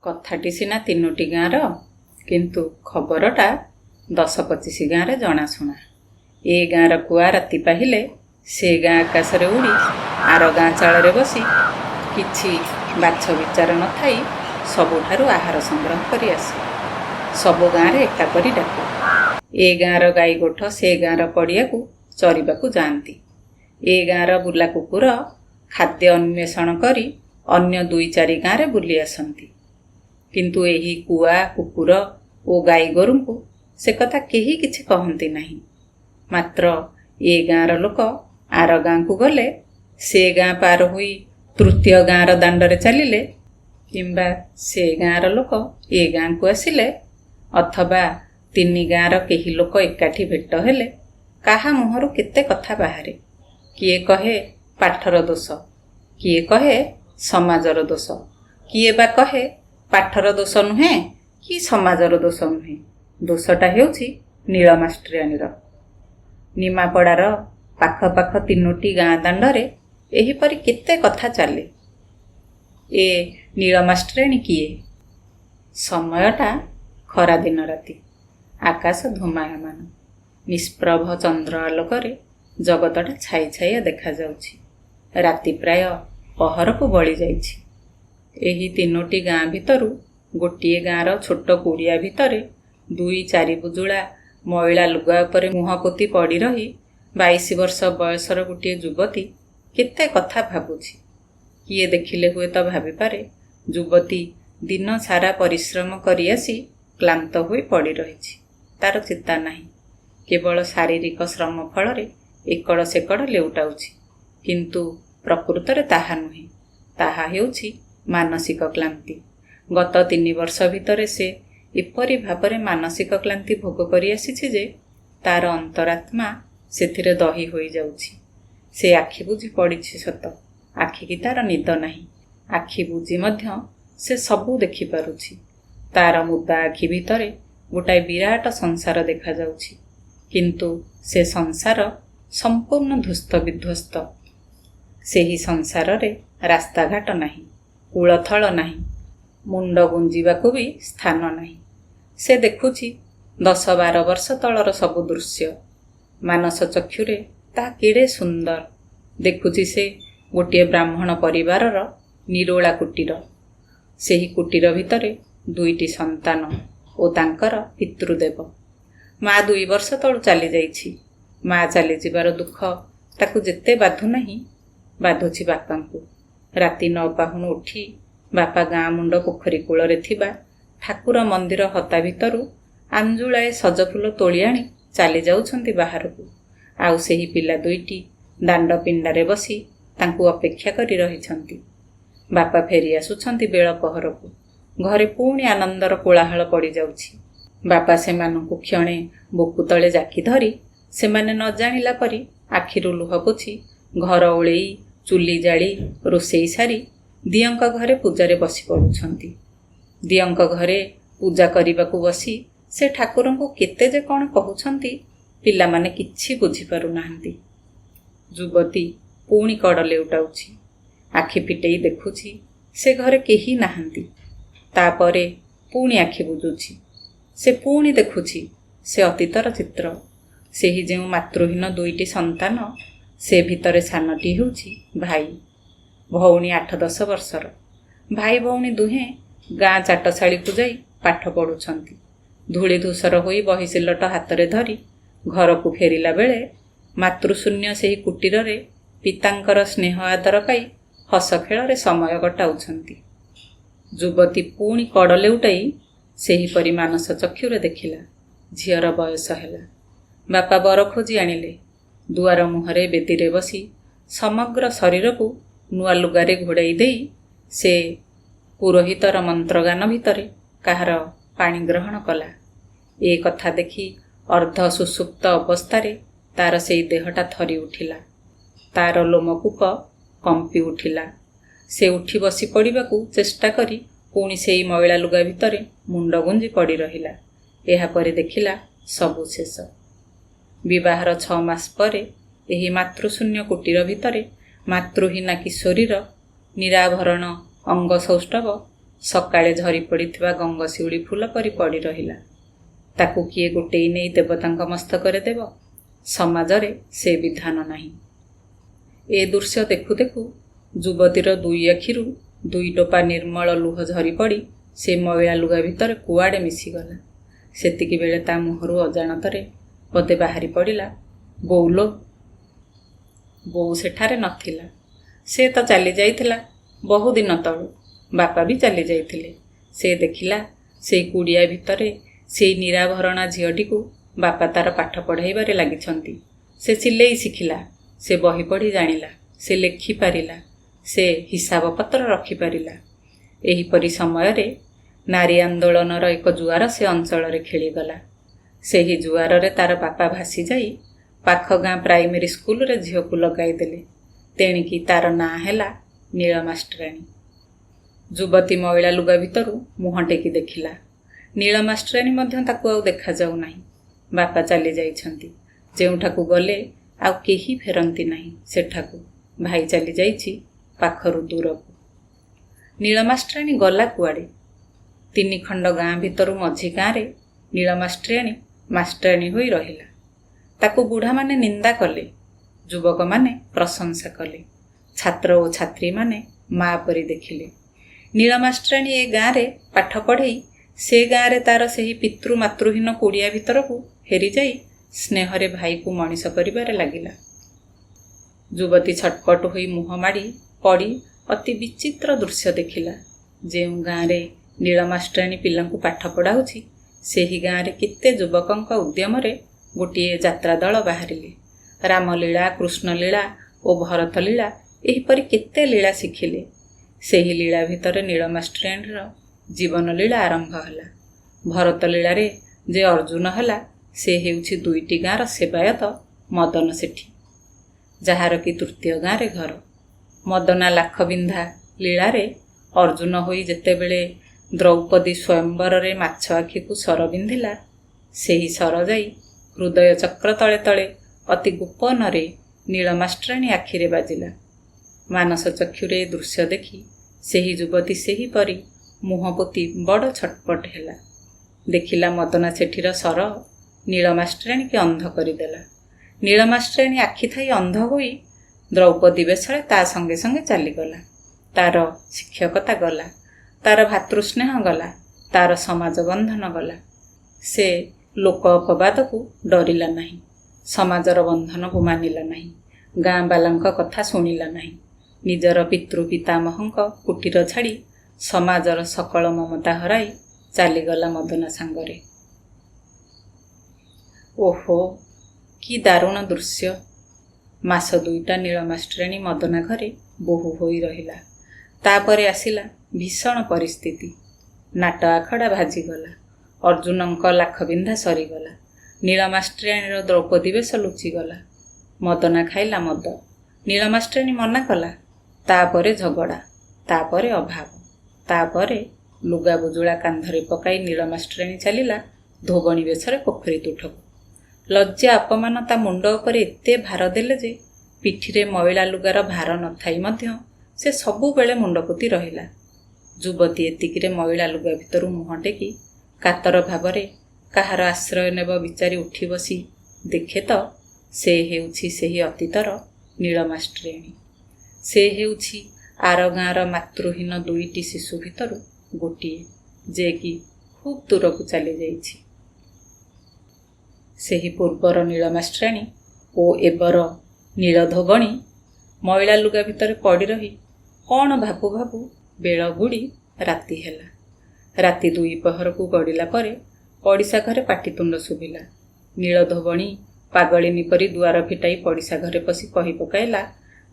କଥାଟି ସିନା 3ଟି ଗାଁର, କିନ୍ତୁ ଖବରଟା 10-25 ଗାଁରେ ଜଣାଶୁଣା। ଏ ଗାଁର କୁଆ ରାତି ପାହିଲେ ସେ ଗାଁ ଆକାଶରେ ଉଡ଼ି ଆର ଗାଁ ଚାଳରେ ବସି କିଛି ବାଛ ବିଚାର ନଥାଇ ସବୁଠାରୁ ଆହାର ସଂଗ୍ରହ କରି ଆସେ। ସବୁ ଗାଁରେ ଏକାପରି ଡାକେ। ଏ ଗାଁର ଗାଈ ଗୋଠ ସେ ଗାଁର ପଡ଼ିଆକୁ ଚରିବାକୁ ଯାଆନ୍ତି। ଏ ଗାଁର ବୁଲା କୁକୁର ଖାଦ୍ୟ ଅନ୍ୱେଷଣ କରି ଅନ୍ୟ 2-4 ଗାଁରେ ବୁଲି ଆସନ୍ତି। କିନ୍ତୁ ଏହି କୁଆ କୁକୁର ଓ ଗାଈ ଗୋରୁଙ୍କୁ ସେ କଥା କେହି କିଛି କହନ୍ତି ନାହିଁ। ମାତ୍ର ଏ ଗାଁର ଲୋକ ଆର ଗାଁକୁ ଗଲେ, ସେ ଗାଁ ପାର ହୋଇ ତୃତୀୟ ଗାଁର ଦାଣ୍ଡରେ ଚାଲିଲେ, କିମ୍ବା ସେ ଗାଁର ଲୋକ ଏ ଗାଁକୁ ଆସିଲେ, ଅଥବା 3 ଗାଁର କେହି ଲୋକ ଏକାଠି ଭେଟ ହେଲେ କାହା ମୁହଁରୁ କେତେ କଥା ବାହାରେ। କିଏ କହେ ପାଠର ଦୋଷ, କିଏ କହେ ସମାଜର ଦୋଷ, କିଏ ବା କହେ ପାଠର ଦୋଷ ନୁହେଁ କି ସମାଜର ଦୋଷ ନୁହେଁ, ଦୋଷଟା ହେଉଛି ନୀଳ ମାଷ୍ଟ୍ରିଆଣୀର। ନିମାପଡ଼ାର ପାଖ 3ଟି ଗାଁ ଦାଣ୍ଡରେ ଏହିପରି କେତେ କଥା ଚାଲେ। ଏ ନୀଳ ମାଷ୍ଟ୍ରିଆଣୀ କିଏ? ସମୟଟା ଖରାଦିନ ରାତି। ଆକାଶ ଧୂମାୟମାନ। ନିଷ୍ପ୍ରଭ ଚନ୍ଦ୍ର ଆଲୋକରେ ଜଗତଟା ଛାଇ ଛାଇଆ ଦେଖାଯାଉଛି। ରାତି ପ୍ରାୟ ପହରକୁ ବଳି ଯାଇଛି। ଏହି 3ଟି ଗାଁ ଭିତରୁ ଗୋଟିଏ ଗାଁର ଛୋଟ କୁଡ଼ିଆ ଭିତରେ 2-4 ବୁଜୁଳା ମଇଳା ଲୁଗା ଉପରେ ମୁହଁ ପୋତି ପଡ଼ି ରହି 22 ବର୍ଷ ବୟସର ଗୋଟିଏ ଯୁବତୀ କେତେ କଥା ଭାବୁଛି। କିଏ ଦେଖିଲେ ହୁଏତ ଭାବିପାରେ ଯୁବତୀ ଦିନ ସାରା ପରିଶ୍ରମ କରି ଆସି କ୍ଳାନ୍ତ ହୋଇ ପଡ଼ି ରହିଛି। ତାର ଚିନ୍ତା ନାହିଁ, କେବଳ ଶାରୀରିକ ଶ୍ରମ ଫଳରେ ଏକଡ଼ ସେକଡ଼ ଲେଉଟାଉଛି। କିନ୍ତୁ ପ୍ରକୃତରେ ତାହା ନୁହେଁ, ତାହା ହେଉଛି ମାନସିକ କ୍ଳାନ୍ତି। ଗତ 3 ବର୍ଷ ଭିତରେ ସେ ଏପରି ଭାବରେ ମାନସିକ କ୍ଳାନ୍ତି ଭୋଗ କରି ଆସିଛି ଯେ ତାର ଅନ୍ତରାତ୍ମା ସେଥିରେ ଦହି ହୋଇଯାଉଛି। ସେ ଆଖି ବୁଜି ପଡ଼ିଛି ସତ, ଆଖିକି ତାର ନିଦ ନାହିଁ। ଆଖି ବୁଜି ମଧ୍ୟ ସେ ସବୁ ଦେଖିପାରୁଛି। ତାର ମୁଦା ଆଖି ଭିତରେ ଗୋଟାଏ ବିରାଟ ସଂସାର ଦେଖାଯାଉଛି। କିନ୍ତୁ ସେ ସଂସାର ସମ୍ପୂର୍ଣ୍ଣ ଧ୍ୱସ୍ତ ବିଧ୍ୱସ୍ତ। ସେହି ସଂସାରରେ ରାସ୍ତାଘାଟ ନାହିଁ, କୂଳଥଳ ନାହିଁ, ମୁଣ୍ଡ ଗୁଞ୍ଜିବାକୁ ବି ସ୍ଥାନ ନାହିଁ। ସେ ଦେଖୁଛି 10-12 ବର୍ଷ ତଳର ସବୁ ଦୃଶ୍ୟ। ମାନସ ଚକ୍ଷୁରେ ତାହା କେଡ଼େ ସୁନ୍ଦର। ଦେଖୁଛି ସେ ଗୋଟିଏ ବ୍ରାହ୍ମଣ ପରିବାରର ନିରୋଳା କୁଟୀର। ସେହି କୁଟୀର ଭିତରେ 2ଟି ସନ୍ତାନ ଓ ତାଙ୍କର ପିତୃଦେବ। ମା 2 ବର୍ଷ ତଳୁ ଚାଲିଯାଇଛି। ମା ଚାଲିଯିବାର ଦୁଃଖ ତାକୁ ଯେତେ ବାଧୁନାହିଁ, ବାଧୁଛି ବାପାଙ୍କୁ। ରାତି 9 ପାହୁଣୁ ଉଠି ବାପା ଗାଁ ମୁଣ୍ଡ ପୋଖରୀ କୂଳରେ ଥିବା ଠାକୁର ମନ୍ଦିର ହତା ଭିତରୁ ଆଞ୍ଜୁଳାଏ ସଜଫୁଲ ତୋଳି ଆଣି ଚାଲି ଯାଉଛନ୍ତି ବାହାରକୁ। ଆଉ ସେହି ପିଲା 2ଟି ଦାଣ୍ଡ ପିଣ୍ଡାରେ ବସି ତାଙ୍କୁ ଅପେକ୍ଷା କରି ରହିଛନ୍ତି। ବାପା ଫେରି ଆସୁଛନ୍ତି ବେଳ ପହରକୁ। ଘରେ ପୁଣି ଆନନ୍ଦର କୋଳାହଳ ପଡ଼ିଯାଉଛି। ବାପା ସେମାନଙ୍କୁ କ୍ଷଣେ ବୁକୁ ତଳେ ଜାକି ଧରି ସେମାନେ ନ ଜାଣିଲା ପରି ଆଖିରୁ ଲୁହ ପୋଛି ଘର ଓଳେଇ ଚୁଲି ଜାଳି ରୋଷେଇ ସାରି ଦିଅଙ୍କ ଘରେ ପୂଜାରେ ବସି ପଡ଼ୁଛନ୍ତି। ଦିଅଙ୍କ ଘରେ ପୂଜା କରିବାକୁ ବସି ସେ ଠାକୁରଙ୍କୁ କେତେ ଯେ କ'ଣ କହୁଛନ୍ତି, ପିଲାମାନେ କିଛି ବୁଝିପାରୁନାହାନ୍ତି। ଯୁବତୀ ପୁଣି କଡ଼ ଲେଉଟାଉଛି। ଆଖି ଫିଟେଇ ଦେଖୁଛି ସେ ଘରେ କେହି ନାହାନ୍ତି। ତାପରେ ପୁଣି ଆଖି ବୁଜୁଛି। ସେ ପୁଣି ଦେଖୁଛି ସେ ଅତୀତର ଚିତ୍ର। ସେହି ଯେଉଁ ମାତୃହୀନ 2ଟି ସନ୍ତାନ, ସେ ଭିତରେ ସାନଟି ହେଉଛି ଭାଇ। ଭଉଣୀ 8-10 ବର୍ଷର। ଭାଇ ଭଉଣୀ ଦୁହେଁ ଗାଁ ଚାଟଶାଳୀକୁ ଯାଇ ପାଠ ପଢ଼ୁଛନ୍ତି। ଧୂଳି ଧୂସର ହୋଇ ବହିସିଲଟ ହାତରେ ଧରି ଘରକୁ ଫେରିଲା ବେଳେ ମାତୃଶୂନ୍ୟ ସେହି କୁଟୀରରେ ପିତାଙ୍କର ସ୍ନେହ ଆଦର ପାଇ ହସ ଖେଳରେ ସମୟ କଟାଉଛନ୍ତି। ଯୁବତୀ ପୁଣି କଡ଼ ଲେଉଟାଇ ସେହିପରି ମାନସ ଚକ୍ଷୁରେ ଦେଖିଲା। ଝିଅର ବୟସ ହେଲା। ବାପା ବର ଖୋଜି ଆଣିଲେ। ଦୁଆର ମୁହଁରେ ବେଦୀରେ ବସି ସମଗ୍ର ଶରୀରକୁ ନୂଆ ଲୁଗାରେ ଘୋଡ଼ାଇ ଦେଇ ସେ ପୁରୋହିତର ମନ୍ତ୍ରଗାନ ଭିତରେ କାହାର ପାଣି ଗ୍ରହଣ କଲା। ଏ କଥା ଦେଖି ଅର୍ଦ୍ଧ ସୁସୁପ୍ତ ଅବସ୍ଥାରେ ତାର ସେଇ ଦେହଟା ଥରି ଉଠିଲା। ତାର ଲୋମକୂପ କମ୍ପି ଉଠିଲା। ସେ ଉଠି ବସି ପଡ଼ିବାକୁ ଚେଷ୍ଟା କରି ପୁଣି ସେଇ ମଇଳା ଲୁଗା ଭିତରେ ମୁଣ୍ଡ ଗୁଞ୍ଜି ପଡ଼ି ରହିଲା। ଏହାପରେ ଦେଖିଲା ସବୁ ଶେଷ। ବିବାହର 6 ମାସ ପରେ ଏହି ମାତୃଶୂନ୍ୟ କୁଟୀର ଭିତରେ ମାତୃହୀନା କିଶୋରୀର ନିରାଭରଣ ଅଙ୍ଗସୌଷ୍ଠବ ସକାଳେ ଝରି ପଡ଼ିଥିବା ଗଙ୍ଗଶିଉଳି ଫୁଲ ପରି ପଡ଼ି ରହିଲା। ତାକୁ କିଏ ଗୋଟେଇ ନେଇ ଦେବତାଙ୍କ ମସ୍ତକରେ ଦେବ? ସମାଜରେ ସେ ବିଧାନ ନାହିଁ। ଏ ଦୃଶ୍ୟ ଦେଖୁ ଦେଖୁ ଯୁବତୀର ଦୁଇ ଆଖିରୁ 2 ଟୋପା ନିର୍ମଳ ଲୁହ ଝରି ପଡ଼ି ସେ ମଇଳା ଲୁଗା ଭିତରେ କୁଆଡ଼େ ମିଶିଗଲା। ସେତିକି ବେଳେ ତା ମୁହଁରୁ ଅଜାଣତରେ ପଦେ ବାହାରି ପଡ଼ିଲା, ବୋଉଲୋ। ବୋଉ ସେଠାରେ ନଥିଲା। ସେ ତ ଚାଲି ଯାଇଥିଲା ବହୁଦିନ ତଳୁ। ବାପା ବି ଚାଲି ଯାଇଥିଲେ। ସେ ଦେଖିଲା ସେଇ କୁଡ଼ିଆ ଭିତରେ ସେଇ ନିରାଭରଣା ଝିଅଟିକୁ ବାପା ତାର ପାଠ ପଢ଼ାଇବାରେ ଲାଗିଛନ୍ତି। ସେ ସିଲେଇ ଶିଖିଲା, ସେ ବହି ପଢ଼ି ଜାଣିଲା, ସେ ଲେଖିପାରିଲା, ସେ ହିସାବପତ୍ର ରଖିପାରିଲା। ଏହିପରି ସମୟରେ ନାରୀ ଆନ୍ଦୋଳନର ଏକ ଜୁଆର ସେ ଅଞ୍ଚଳରେ ଖେଳିଗଲା। ସେହି ଜୁଆରରେ ତାର ବାପା ଭାସି ଯାଇ ପାଖ ଗାଁ ପ୍ରାଇମେରୀ ସ୍କୁଲରେ ଝିଅକୁ ଲଗାଇଦେଲେ। ତେଣିକି ତାର ନାଁ ହେଲା ନୀଳମାଷ୍ଟ୍ରାଣୀ। ଯୁବତୀ ମଇଳା ଲୁଗା ଭିତରୁ ମୁହଁ ଟେକି ଦେଖିଲା। ନୀଳମାଷ୍ଟ୍ରାଣୀ ମଧ୍ୟ ତାକୁ ଆଉ ଦେଖାଯାଉ ନାହିଁ। ବାପା ଚାଲି ଯାଇଛନ୍ତି। ଯେଉଁଠାକୁ ଗଲେ ଆଉ କେହି ଫେରନ୍ତି ନାହିଁ ସେଠାକୁ। ଭାଇ ଚାଲି ଯାଇଛି ପାଖରୁ ଦୂରକୁ। ନୀଳମାଷ୍ଟ୍ରାଣୀ ଗଲା କୁଆଡ଼େ? 3 ଖଣ୍ଡ ଗାଁ ଭିତରୁ ମଝି ଗାଁରେ ନୀଳମାଷ୍ଟ୍ରାଣୀ ମାଷ୍ଟ୍ରାଣୀ ହୋଇ ରହିଲା। ତାକୁ ବୁଢ଼ାମାନେ ନିନ୍ଦା କଲେ, ଯୁବକମାନେ ପ୍ରଶଂସା କଲେ, ଛାତ୍ର ଓ ଛାତ୍ରୀମାନେ ମା ପରି ଦେଖିଲେ। ନୀଳମାଷ୍ଟ୍ରାଣୀ ଏ ଗାଁରେ ପାଠ ପଢ଼େଇ ସେ ଗାଁରେ ତାର ସେହି ପିତୃମାତୃହୀନ କୁଡ଼ିଆ ଭିତରକୁ ଫେରିଯାଇ ସ୍ନେହରେ ଭାଇକୁ ମଣିଷ କରିବାରେ ଲାଗିଲା। ଯୁବତୀ ଛଟପଟ ହୋଇ ମୁହଁ ମାଡ଼ି ପଡ଼ି ଅତି ବିଚିତ୍ର ଦୃଶ୍ୟ ଦେଖିଲା। ଯେଉଁ ଗାଁରେ ନୀଳମାଷ୍ଟ୍ରାଣୀ ପିଲାଙ୍କୁ ପାଠ ପଢ଼ାଉଛି, ସେହି ଗାଁରେ କେତେ ଯୁବକଙ୍କ ଉଦ୍ୟମରେ ଗୋଟିଏ ଯାତ୍ରା ଦଳ ବାହାରିଲେ। ରାମଲୀଳା, କୃଷ୍ଣଲୀଳା ଓ ଭରତଲୀଳା ଏହିପରି କେତେ ଲୀଳା ଶିଖିଲେ। ସେହି ଲୀଳା ଭିତରେ ନୀଳମାଷ୍ଟ୍ରାଣୀର ଜୀବନ ଲୀଳା ଆରମ୍ଭ ହେଲା। ଭରତଲୀଳାରେ ଯେ ଅର୍ଜୁନ ହେଲା, ସେ ହେଉଛି 2ଟି ଗାଁର ସେବାୟତ ମଦନ ସେଠୀ, ଯାହାର କି ତୃତୀୟ ଗାଁରେ ଘର। ମଦନା ଲାଖବିନ୍ଧା ଲୀଳାରେ ଅର୍ଜୁନ ହୋଇ ଯେତେବେଳେ ଦ୍ରୌପଦୀ ସ୍ୱୟମ୍ବରରେ ମାଛ ଆଖିକୁ ସର ବିନ୍ଧିଲା, ସେହି ସର ଯାଇ ହୃଦୟ ଚକ୍ର ତଳେ ତଳେ ଅତି ଗୋପନରେ ନୀଳମାଷ୍ଟ୍ରାଣୀ ଆଖିରେ ବାଜିଲା। ମାନସ ଚକ୍ଷୁରେ ଏ ଦୃଶ୍ୟ ଦେଖି ସେହି ଯୁବତୀ ସେହିପରି ମୁହଁ ପୋତି ବଡ଼ ଛଟପଟ ହେଲା। ଦେଖିଲା ମଦନା ସେଠୀର ସର ନୀଳମାଷ୍ଟ୍ରାଣୀକି ଅନ୍ଧ କରିଦେଲା। ନୀଳମାଷ୍ଟ୍ରାଣୀ ଆଖି ଥାଇ ଅନ୍ଧ ହୋଇ ଦ୍ରୌପଦୀ ବେଶରେ ତା ସଙ୍ଗେ ସଙ୍ଗେ ଚାଲିଗଲା। ତାର ଶିକ୍ଷକତା ଗଲା, ତାର ଭାତୃସ୍ନେହ ଗଲା, ତାର ସମାଜ ବନ୍ଧନ ଗଲା। ସେ ଲୋକ ଅପବାଦକୁ ଡରିଲା ନାହିଁ, ସମାଜର ବନ୍ଧନକୁ ମାନିଲା ନାହିଁ, ଗାଁ ବାଲାଙ୍କ କଥା ଶୁଣିଲା ନାହିଁ। ନିଜର ପିତୃ ପିତାମହଙ୍କ କୁଟୀର ଛାଡ଼ି ସମାଜର ସକଳ ମମତା ହରାଇ ଚାଲିଗଲା ମଦନା ସାଙ୍ଗରେ। ଓହୋ, କି ଦାରୁଣ ଦୃଶ୍ୟ! ମାସ 2ଟା ନୀଳମାଷ୍ଟ୍ରାଣୀ ମଦନା ଘରେ ବୋହୂ ହୋଇ ରହିଲା। ତାପରେ ଆସିଲା ଭୀଷଣ ପରିସ୍ଥିତି। ନାଟ ଆଖଡ଼ା ଭାଜିଗଲା। ଅର୍ଜୁନଙ୍କ ଲାଖବିନ୍ଧା ସରିଗଲା। ନୀଳମାଷ୍ଟ୍ରାଣୀର ଦ୍ରୌପଦୀ ବେଶ ଲୁଚିଗଲା। ମଦନା ଖାଇଲା ମଦ। ନୀଳମାଷ୍ଟ୍ରାଣୀ ମନା କଲା। ତାପରେ ଝଗଡ଼ା, ତାପରେ ଅଭାବ, ତାପରେ ଲୁଗା ବୁଜୁଳା କାନ୍ଧରେ ପକାଇ ନୀଳମାଷ୍ଟ୍ରାଣୀ ଚାଲିଲା ଧୋବଣୀ ବେଶରେ ପୋଖରୀ ତୁଠକୁ। ଲଜ୍ଜା ଅପମାନ ତା ମୁଣ୍ଡ ଉପରେ ଏତେ ଭାର ଦେଲେ ଯେ ପିଠିରେ ମଇଳା ଲୁଗାର ଭାର ନଥାଇ ମଧ୍ୟ ସେ ସବୁବେଳେ ମୁଣ୍ଡ ପୋତି ରହିଲା। ଯୁବତୀ ଏତିକିରେ ମଇଳା ଲୁଗା ଭିତରୁ ମୁହଁ ଟେକି କାତର ଭାବରେ କାହାର ଆଶ୍ରୟ ନେବ ବିଚାରି ଉଠି ବସି ଦେଖେ ତ, ସେ ହେଉଛି ସେହି ଅତୀତର ନୀଳମାଷ୍ଟ୍ରାଣୀ। ସେ ହେଉଛି ଆର ଗାଁର ମାତୃହୀନ 2ଟି ଶିଶୁ ଭିତରୁ ଗୋଟିଏ, ଯେ କି ଖୁବ୍ ଦୂରକୁ ଚାଲିଯାଇଛି। ସେହି ପୂର୍ବର ନୀଳମାଷ୍ଟ୍ରାଣୀ ଓ ଏବର ନୀଳଧୋବଣୀ ମଇଳା ଲୁଗା ଭିତରେ ପଡ଼ି ରହି କ'ଣ ଭାବୁ ଭାବୁ ବେଳ ବୁଡ଼ି ରାତି ହେଲା। ରାତି 2 ପହରକୁ ଗଡ଼ିଲା ପରେ ପଡ଼ିଶା ଘରେ ପାଟିତୁଣ୍ଡ ଶୁଭିଲା। ନୀଳଧୋବଣୀ ପାଗଳିନୀ ପରି ଦୁଆର ଫିଟାଇ ପଡ଼ିଶା ଘରେ ପଶି କହି ପକାଇଲା,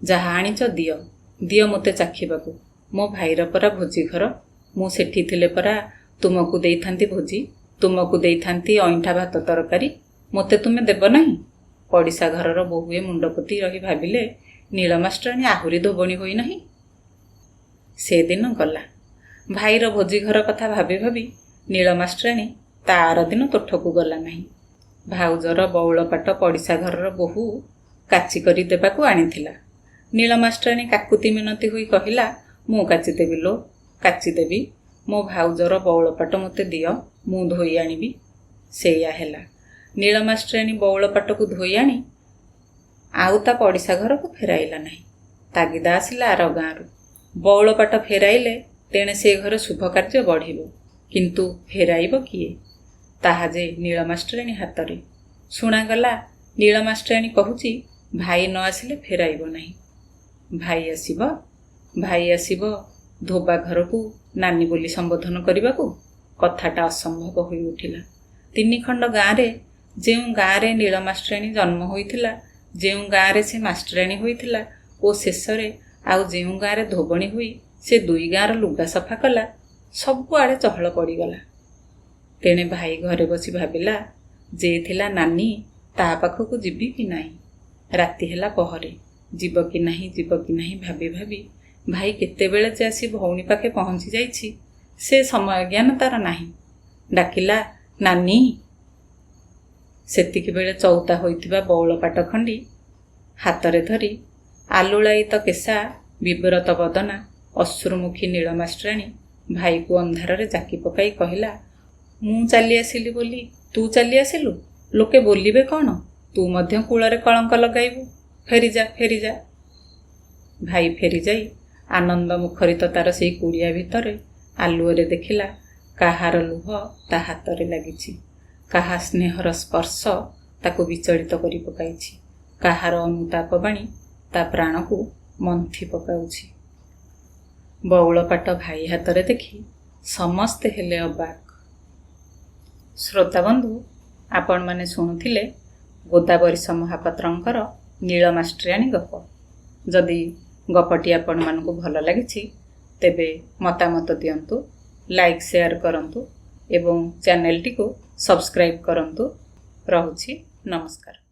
ଯାହା ଆଣିଛ ଦିଅ, ଦିଅ ମୋତେ ଚାଖିବାକୁ। ମୋ ଭାଇର ପରା ଭୋଜି ଘର। ମୁଁ ସେଠି ଥିଲେ ପରା ତୁମକୁ ଦେଇଥାନ୍ତି ଭୋଜି, ତୁମକୁ ଦେଇଥାନ୍ତି ଅଇଁଠା ଭାତ ତରକାରୀ। ମୋତେ ତୁମେ ଦେବ ନାହିଁ? ପଡ଼ିଶା ଘରର ବୋହୂଏ ମୁଣ୍ଡ ପୋତି ରହି ଭାବିଲେ, ନୀଳମାଷ୍ଟ୍ରାଣୀ ଆହୁରି ଧୋବଣୀ ହୋଇନାହିଁ। ସେଦିନ ଗଲା। ଭାଇର ଭୋଜି ଘର କଥା ଭାବି ଭାବି ନୀଳମାଷ୍ଟ୍ରାଣୀ ତା ଆର ଦିନ ତୋଠକୁ ଗଲା ନାହିଁ। ଭାଉଜର ବଉଳପାଟ ପଡ଼ିଶା ଘରର ବୋହୂ କାଚି କରି ଦେବାକୁ ଆଣିଥିଲା। ନୀଳମାଷ୍ଟ୍ରାଣୀ କାକୁତି ମିନତି ହୋଇ କହିଲା, ମୁଁ କାଚିଦେବି ଲୋ, କାଚିଦେବି। ମୋ ଭାଉଜର ବଉଳପାଟ ମୋତେ ଦିଅ, ମୁଁ ଧୋଇ ଆଣିବି। ସେଇଆ ହେଲା। ନୀଳମାଷ୍ଟ୍ରାଣୀ ବଉଳପାଟକୁ ଧୋଇ ଆଣି ଆଉ ତା ପଡ଼ିଶା ଘରକୁ ଫେରାଇଲା ନାହିଁ। ତାଗିଦା ଆସିଲା ଆର ଗାଁରୁ। ବଉଳପାଟ ଫେରାଇଲେ ତେଣେ ସେ ଘରେ ଶୁଭ କାର୍ଯ୍ୟ ବଢ଼ିବ, କିନ୍ତୁ ଫେରାଇବ କିଏ? ତାହା ଯେ ନୀଳମାଷ୍ଟ୍ରାଣୀ ହାତରେ। ଶୁଣାଗଲା ନୀଳମାଷ୍ଟ୍ରାଣୀ କହୁଛି, ଭାଇ ନ ଆସିଲେ ଫେରାଇବ ନାହିଁ। ଭାଇ ଆସିବ ଧୋବା ଘରକୁ ନାନୀ ବୋଲି ସମ୍ବୋଧନ କରିବାକୁ? କଥାଟା ଅସମ୍ଭବ ହୋଇ ଉଠିଲା। 3 ଖଣ୍ଡ ଗାଁରେ, ଯେଉଁ ଗାଁରେ ନୀଳମାଷ୍ଟ୍ରାଣୀ ଜନ୍ମ ହୋଇଥିଲା, ଯେଉଁ ଗାଁରେ ସେ ମାଷ୍ଟ୍ରାଣୀ ହୋଇଥିଲା ଓ ଶେଷରେ ଆଉ ଯେଉଁ ଗାଁରେ ଧୋବଣୀ ହୋଇ ସେ 2 ଗାଁର ଲୁଗା ସଫା କଲା, ସବୁଆଡ଼େ ଚହଳ ପଡ଼ିଗଲା। ତେଣେ ଭାଇ ଘରେ ବସି ଭାବିଲା, ଯେ ଥିଲା ନାନୀ ତା ପାଖକୁ ଯିବି କି ନାହିଁ। ରାତି ହେଲା ପହରେ। ଯିବ କି ନାହିଁ ଭାବି ଭାବି ଭାଇ କେତେବେଳେ ଯେ ଆସି ଭଉଣୀ ପାଖେ ପହଞ୍ଚି ଯାଇଛି, ସେ ସମୟ ଜ୍ଞାନ ତାର ନାହିଁ। ଡାକିଲା, ନାନୀ। ସେତିକିବେଳେ ଚଉତା ହୋଇଥିବା ବଉଳପାଟ ଖଣ୍ଡି ହାତରେ ଧରି ଆଲୁଳାୟିତ କେଶା, ବିବ୍ରତ ବଦନା, ଅଶ୍ରୁମୁଖୀ ନୀଳମାଷ୍ଟ୍ରାଣୀ ଭାଇକୁ ଅନ୍ଧାରରେ ଜାକି ପକାଇ କହିଲା, ମୁଁ ଚାଲି ଆସିଲି ବୋଲି ତୁ ଚାଲି ଆସିଲୁ? ଲୋକେ ବୋଲିବେ କ'ଣ? ତୁ ମଧ୍ୟ କୂଳରେ କଳଙ୍କ ଲଗାଇବୁ। ଫେରିଯା। ଭାଇ ଫେରିଯାଇ ଆନନ୍ଦ ମୁଖରିତ ତାର ସେଇ କୁଡ଼ିଆ ଭିତରେ ଆଲୁଅରେ ଦେଖିଲା, କାହାର ଲୁହ ତା ହାତରେ ଲାଗିଛି, କାହା ସ୍ନେହର ସ୍ପର୍ଶ ତାକୁ ବିଚଳିତ କରି ପକାଇଛି, କାହାର ଅନୁତାପ ବାଣୀ ତା ପ୍ରାଣକୁ ମନ୍ଥି ପକାଉଛି। ବଉଳପାଟ ଭାଇ ହାତରେ ଦେଖି ସମସ୍ତେ ହେଲେ ଅବାକ୍। ଶ୍ରୋତାବନ୍ଧୁ, ଆପଣମାନେ ଶୁଣୁଥିଲେ ଗୋଦାବରୀଶ ମହାପାତ୍ରଙ୍କର ନୀଳମାଷ୍ଟ୍ରାଣୀ ଗପ। ଯଦି ଗପଟି ଆପଣମାନଙ୍କୁ ଭଲ ଲାଗିଛି ତେବେ ମତାମତ ଦିଅନ୍ତୁ, ଲାଇକ୍ ସେୟାର କରନ୍ତୁ ଏବଂ ଚ୍ୟାନେଲଟିକୁ ସବସ୍କ୍ରାଇବ୍ କରନ୍ତୁ। ରହୁଛି, ନମସ୍କାର।